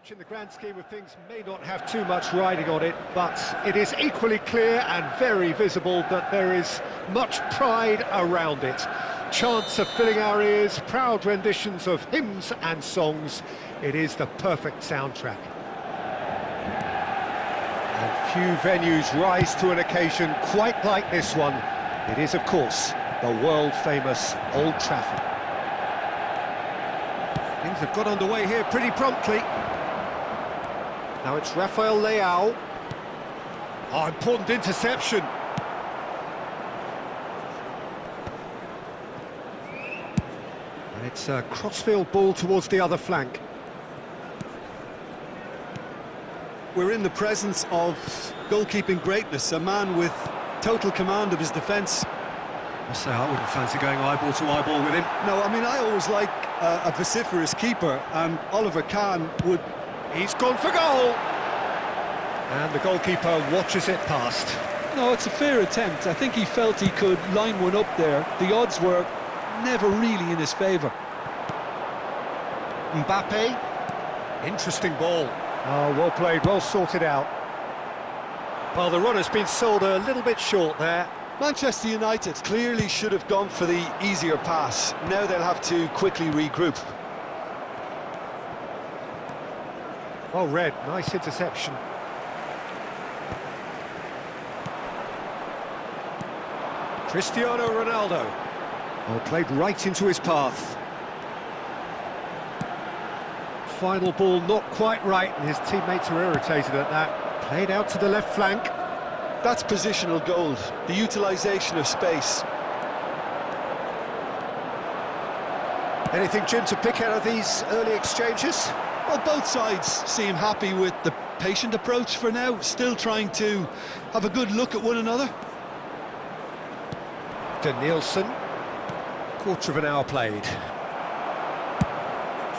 which in the grand scheme of things may not have too much riding on it, but it is equally clear and very visible that there is much pride around it. Chants are filling our ears, proud renditions of hymns and songs. It is the perfect soundtrack. And few venues rise to an occasion quite like this one. It is, of course, the world-famous Old Trafford. Things have got underway here pretty promptly. Now it's Rafael Leao. Oh, important interception. And it's a crossfield ball towards the other flank. We're in the presence of goalkeeping greatness, a man with total command of his defence. I say I wouldn't fancy going eyeball to eyeball with him. No, I mean, I always like a vociferous keeper, and Oliver Kahn would... He's gone for goal! And the goalkeeper watches it past. No, it's a fair attempt. I think he felt he could line one up there. The odds were never really in his favour. Mbappe. Interesting ball. Oh, well played, well sorted out. Well, the runner's been sold a little bit short there. Manchester United clearly should have gone for the easier pass. Now they'll have to quickly regroup. Well read, nice interception. Cristiano Ronaldo. Oh, played right into his path. Final ball not quite right, and his teammates are irritated at that. Played out to the left flank. That's positional gold, the utilisation of space. Anything, Jim, to pick out of these early exchanges? Well, both sides seem happy with the patient approach for now, still trying to have a good look at one another. Nielsen, quarter of an hour played.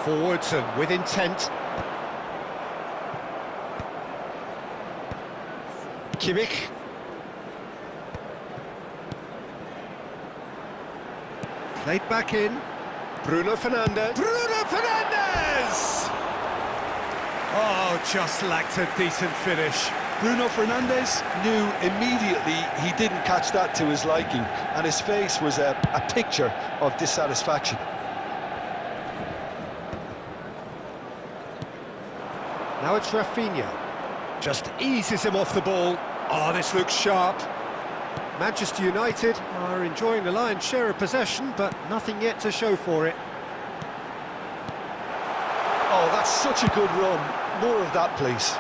Forwards and with intent. Kimmich. Played back in. Bruno Fernandes. Bruno Fernandes! Oh, just lacked a decent finish. Bruno Fernandes knew immediately he didn't catch that to his liking, and his face was a picture of dissatisfaction. Now it's Rafinha. Just eases him off the ball. Oh, this looks sharp. Manchester United are enjoying the lion's share of possession, but nothing yet to show for it. Oh, that's such a good run. More of that, please.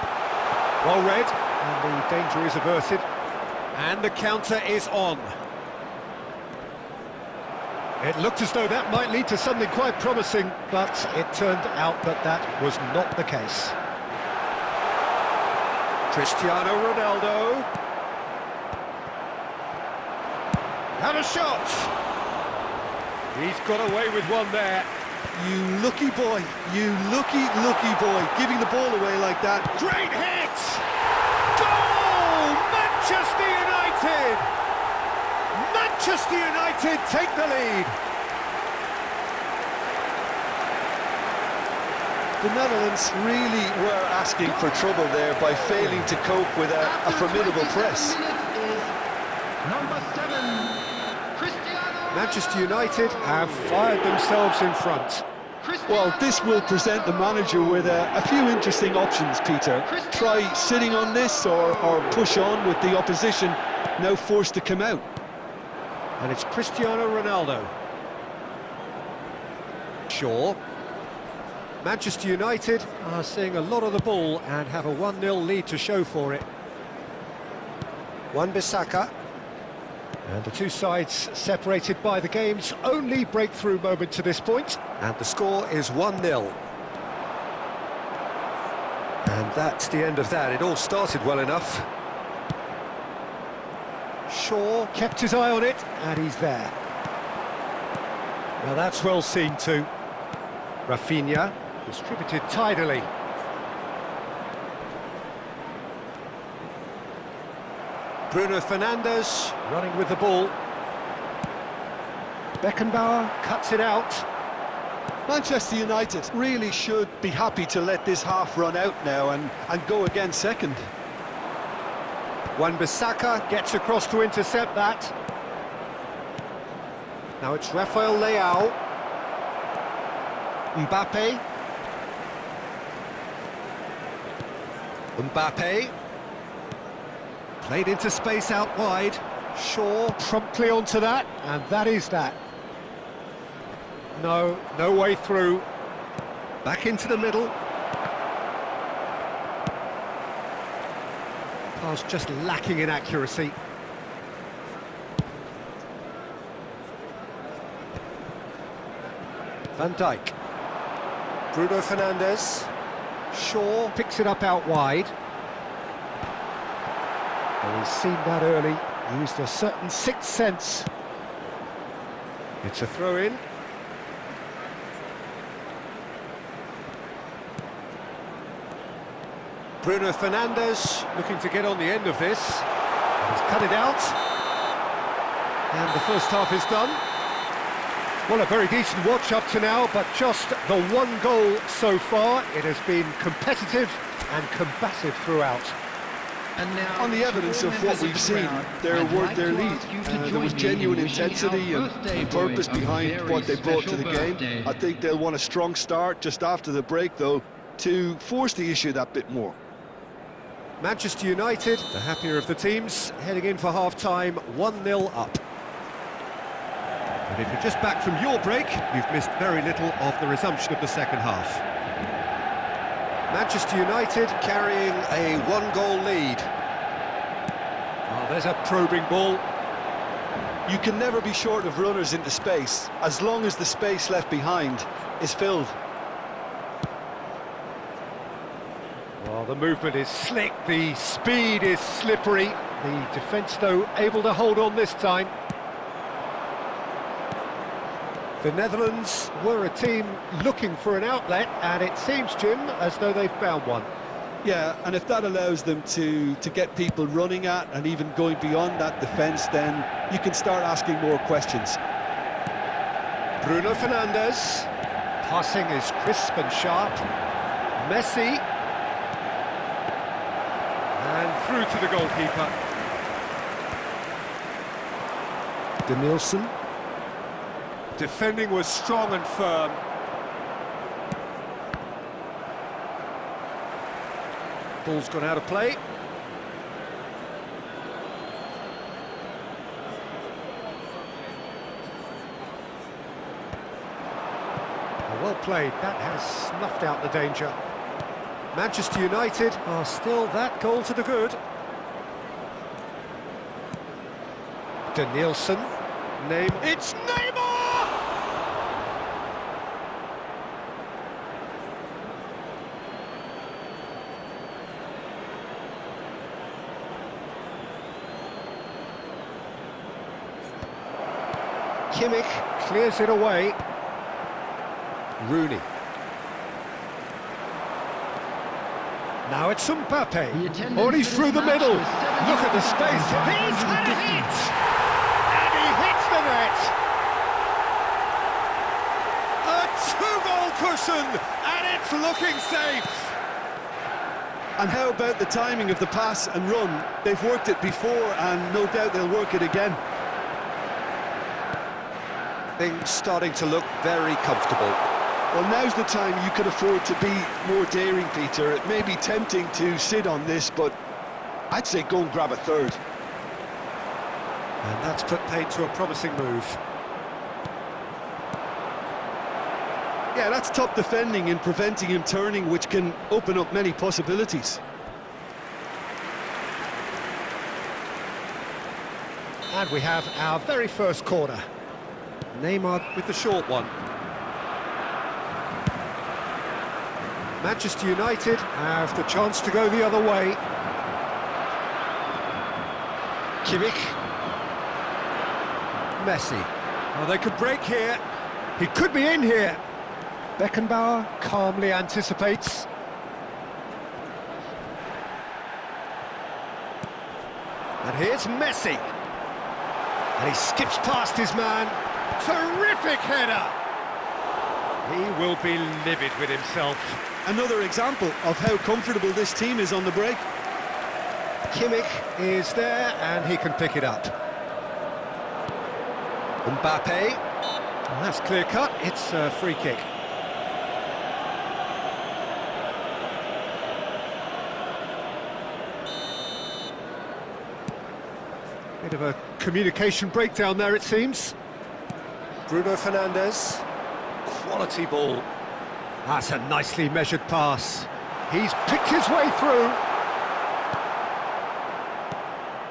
Well read, and the danger is averted. And the counter is on. It looked as though that might lead to something quite promising, but it turned out that that was not the case. Cristiano Ronaldo. And a shot! He's got away with one there. You lucky boy, you lucky boy, giving the ball away like that. Great hit! Goal! Manchester United! Manchester United take the lead. The Netherlands really were asking for trouble there by failing to cope with a formidable press. Manchester United have fired themselves in front. Well, this will present the manager with a few interesting options, Peter. Try sitting on this or push on with the opposition now forced to come out. And it's Cristiano Ronaldo. Shaw. Manchester United are seeing a lot of the ball and have a 1-0 lead to show for it. Wan-Bissaka. And the two sides separated by the game's only breakthrough moment to this point. And the score is 1-0. And that's the end of that. It all started well enough. Shaw kept his eye on it, and he's there. Now that's well seen too. Rafinha distributed tidily. Bruno Fernandes running with the ball. Beckenbauer cuts it out. Manchester United really should be happy to let this half run out now and go again second. Wan-Bissaka gets across to intercept that. Now it's Rafael Leao. Mbappe. Mbappe. Played into space out wide. Shaw promptly onto that, and that is that. No way through. Back into the middle. Pass just lacking in accuracy. Van Dijk. Bruno Fernandes. Shaw picks it up out wide. Well, he's seen that early, used a certain sixth sense. It's a throw-in. Bruno Fernandes looking to get on the end of this. He's cut it out. And the first half is done. Well, a very decent watch up to now, but just the one goal so far. It has been competitive and combative throughout. And now, on the evidence of what we've seen, they're worth their lead. There was genuine intensity and purpose behind what they brought to the game. I think they'll want a strong start just after the break, though, to force the issue that bit more. Manchester United, the happier of the teams, heading in for half-time, 1-0 up. But if you're just back from your break, you've missed very little of the resumption of the second half. Manchester United carrying a one-goal lead. Oh, there's a probing ball. You can never be short of runners into space, as long as the space left behind is filled. Well, the movement is slick, the speed is slippery. The defence, though, able to hold on this time. The Netherlands were a team looking for an outlet, and it seems, Jim, as though they've found one. Yeah, and if that allows them to get people running at and even going beyond that defence, then you can start asking more questions. Bruno Fernandes. Passing is crisp and sharp. Messi. And through to the goalkeeper. Danielson. Defending was strong and firm. Ball's gone out of play. Well played, that has snuffed out the danger. Manchester United are still that goal to the good. Danielson. It's Neymar! Kimmich clears it away. Rooney. Now it's Mbappe. Oh, he's through the middle. Look at the space. He's had a hit! And he hits the net! A two-goal cushion, and it's looking safe. And how about the timing of the pass and run? They've worked it before, and no doubt they'll work it again. Things starting to look very comfortable. Well, now's the time you can afford to be more daring, Peter. It may be tempting to sit on this, but I'd say go and grab a third. And that's put paid to a promising move. Yeah, that's top defending and preventing him turning, which can open up many possibilities. And we have our very first corner. Neymar with the short one. Manchester United have the chance to go the other way. Kimmich. Messi. Oh, they could break here. He could be in here. Beckenbauer calmly anticipates. And here's Messi. And he skips past his man. Terrific header. He will be livid with himself. Another example of how comfortable this team is on the break. Kimmich is there, and he can pick it up. Mbappe. And that's clear cut, it's a free kick. Bit of a communication breakdown there, it seems. Bruno Fernandes. Quality ball. That's a nicely measured pass. He's picked his way through.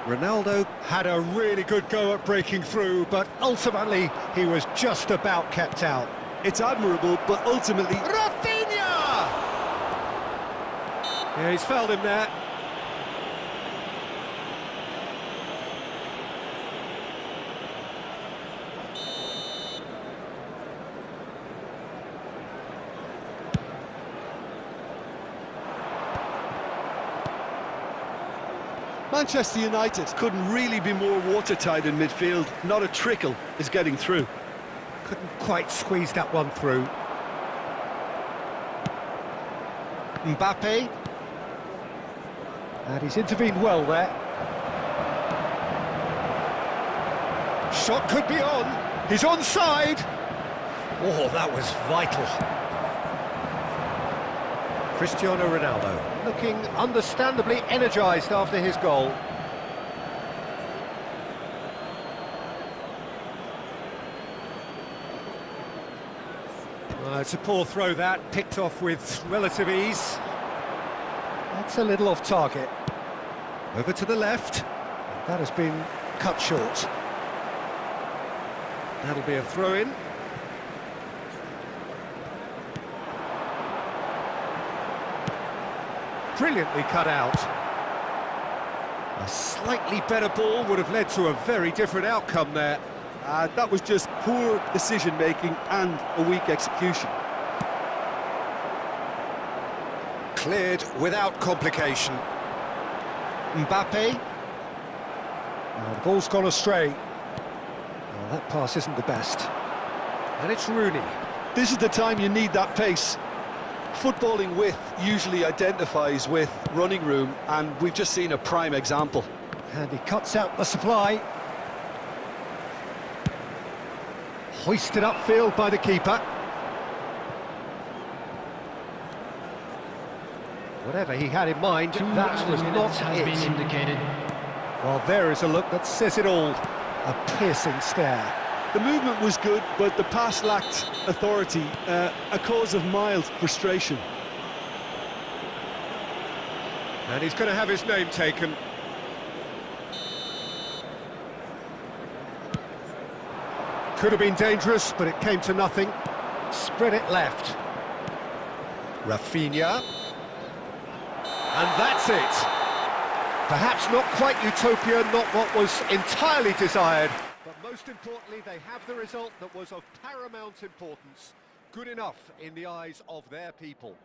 Ronaldo had a really good go at breaking through, but ultimately he was just about kept out. It's admirable, but ultimately... Rafinha! Yeah, he's fouled him there. Manchester United couldn't really be more watertight in midfield. Not a trickle is getting through. Couldn't quite squeeze that one through. Mbappe. And he's intervened well there. Shot could be on. He's onside. Oh, that was vital. Cristiano Ronaldo, looking understandably energised after his goal. It's a poor throw that, picked off with relative ease. That's a little off target. Over to the left. That has been cut short. That'll be a throw-in. Brilliantly cut out. A slightly better ball would have led to a very different outcome there. That was just poor decision-making and a weak execution. Cleared without complication. Mbappe. The ball's gone astray. Well, that pass isn't the best. And it's Rooney. This is the time you need that pace. Footballing width usually identifies with running room, and we've just seen a prime example. And he cuts out the supply. Hoisted upfield by the keeper. Whatever he had in mind, that was not it. Well, there is a look that says it all. A piercing stare. The movement was good, but the pass lacked authority, a cause of mild frustration. And he's going to have his name taken. Could have been dangerous, but it came to nothing. Spread it left. Rafinha. And that's it. Perhaps not quite utopia, not what was entirely desired. But most importantly, they have the result that was of paramount importance. Good enough in the eyes of their people.